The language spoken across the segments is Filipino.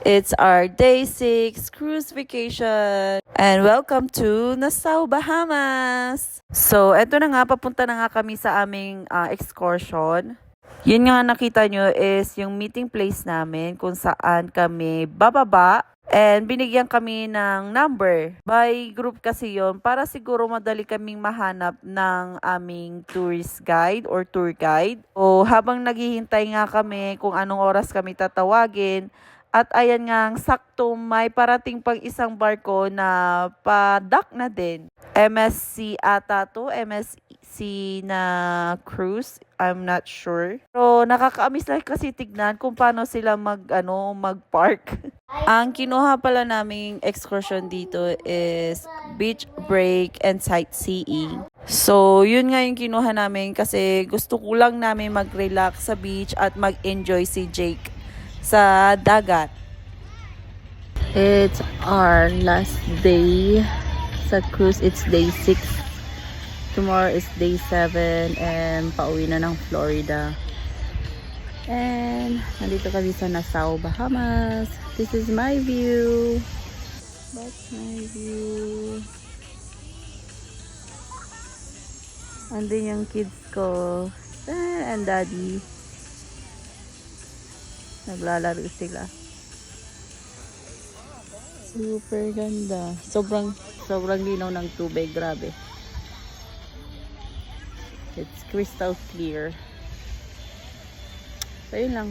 It's our day 6 cruise vacation. And welcome to Nassau, Bahamas. So, eto na nga, papunta na nga kami sa aming excursion. Yun nga nakita nyo is yung meeting place namin kung saan kami bababa. And binigyan kami ng number. By group kasi yon para siguro madali kaming mahanap ng aming tourist guide or tour guide. O habang naghihintay nga kami kung anong oras kami tatawagin, at ayan nga, sakto may parating pang isang barko na pa-dock na din. MSC ata to, MSC na cruise, I'm not sure. Pero nakakaamis lang kasi tignan kung paano sila mag-park. Ang kinuha pala naming excursion dito is beach break and sightseeing. So, yun nga yung kinuha namin kasi gusto ko lang namin mag-relax sa beach at mag-enjoy si Jake sa dagat. It's our last day sa cruise. It's day 6. Tomorrow is day 7 and pauwi na ng Florida. And nandito kami sa Nassau, Bahamas. This is my view. That's my view. Andun yung kids ko and daddy. Naglalaro sila. Super ganda. Sobrang linaw ng tubig. Grabe. It's crystal clear. So, yun lang.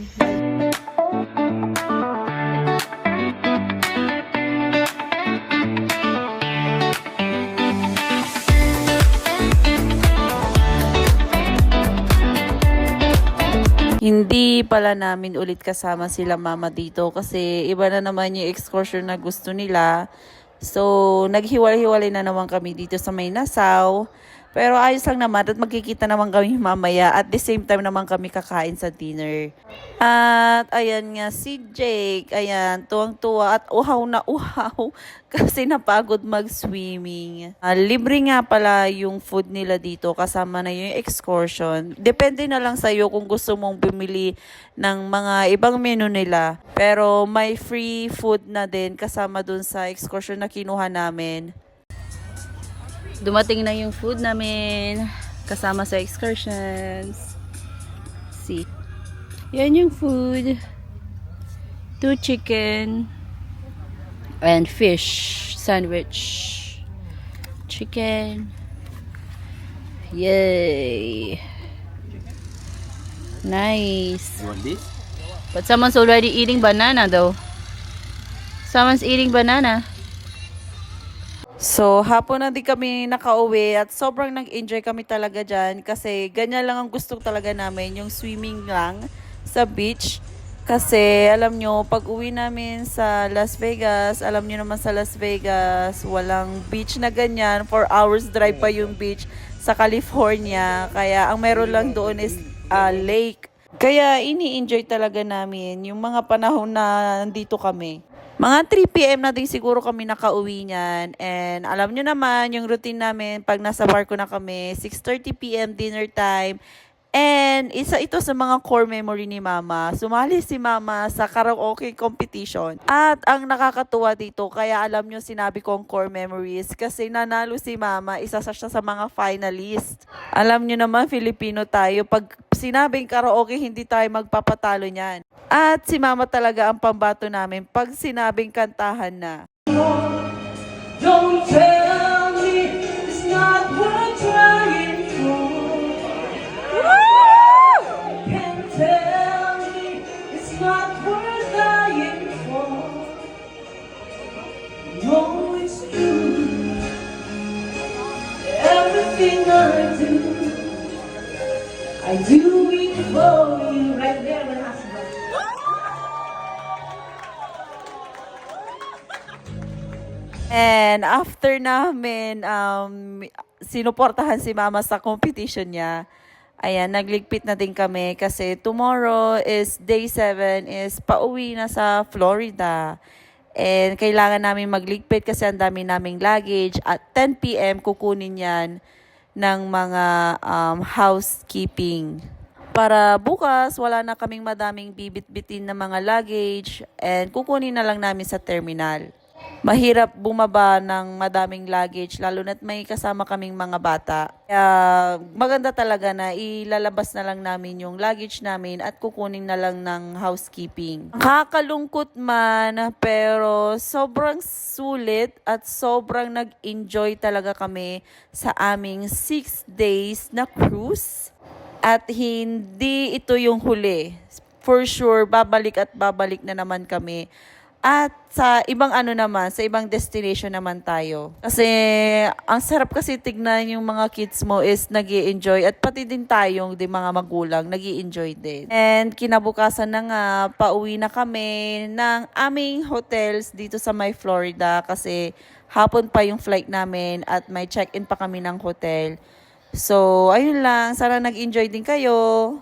Hindi pala namin ulit kasama sila mama dito kasi iba na naman yung excursion na gusto nila. So, naghiwalay-hiwalay na naman kami dito sa may Nassau. Pero ayos lang naman at magkikita naman kami mamaya. At the same time naman kami kakain sa dinner. At ayan nga si Jake. Ayan, tuwang-tuwa at uhaw na uhaw kasi napagod mag-swimming. Libre nga pala yung food nila dito kasama na yung excursion. Depende na lang sa'yo kung gusto mong bumili ng mga ibang menu nila. Pero may free food na din kasama dun sa excursion na kinuha namin. Dumating na yung food namin kasama sa excursions. See. Yan yung food. 2 chicken and fish sandwich. Chicken. Yay. Nice. You want this? But someone's already eating banana though. Someone's eating banana. So, hapon na din kami nakauwi at sobrang nag-enjoy kami talaga dyan kasi ganyan lang ang gusto talaga namin, yung swimming lang sa beach. Kasi alam nyo, pag uwi namin sa Las Vegas, alam nyo naman sa Las Vegas, walang beach na ganyan. 4 hours drive pa yung beach sa California. Kaya ang meron lang doon is lake. Kaya ini-enjoy talaga namin yung mga panahon na nandito kami. Mga 3 p.m. na din siguro kami nakauwi niyan. And alam nyo naman, yung routine namin pag nasa barko na kami, 6:30 p.m. dinner time. And isa ito sa mga core memory ni Mama. Sumali si Mama sa karaoke competition. At ang nakakatuwa dito, kaya alam nyo sinabi kong core memories, kasi nanalo si Mama, isa siya sa mga finalist. Alam nyo naman, Filipino tayo. Pag sinabing karaoke, hindi tayo magpapatalo niyan. At si Mama talaga ang pambato namin pag sinabing kantahan na. Don't tell me it's not worth trying for. You can tell me it's not worth dying for. No, it's true. Everything I do it for you. Right there, my husband. And after namin sinuportahan si Mama sa competition niya, ayan, nagligpit na din kami kasi tomorrow is day 7 is pauwi na sa Florida. And kailangan namin magligpit kasi ang dami naming luggage. At 10 p.m. kukunin yan ng mga housekeeping. Para bukas, wala na kaming madaming bibit-bitin na mga luggage and kukunin na lang namin sa terminal. Mahirap bumaba ng madaming luggage, lalo na't may kasama kaming mga bata. Kaya maganda talaga na ilalabas na lang namin yung luggage namin at kukunin na lang ng housekeeping. Nakakalungkot man, pero sobrang sulit at sobrang nag-enjoy talaga kami sa aming 6 days na cruise. At hindi ito yung huli. For sure, babalik at babalik na naman kami. At sa ibang naman, sa ibang destination naman tayo. Kasi ang sarap kasi tignan yung mga kids mo is nag-i-enjoy at pati din tayong di mga magulang nag-i-enjoy din. And kinabukasan na nga, pauwi na kami ng aming hotels dito sa may Florida kasi hapon pa yung flight namin at may check-in pa kami ng hotel. So, ayun lang. Sana nag-enjoy din kayo.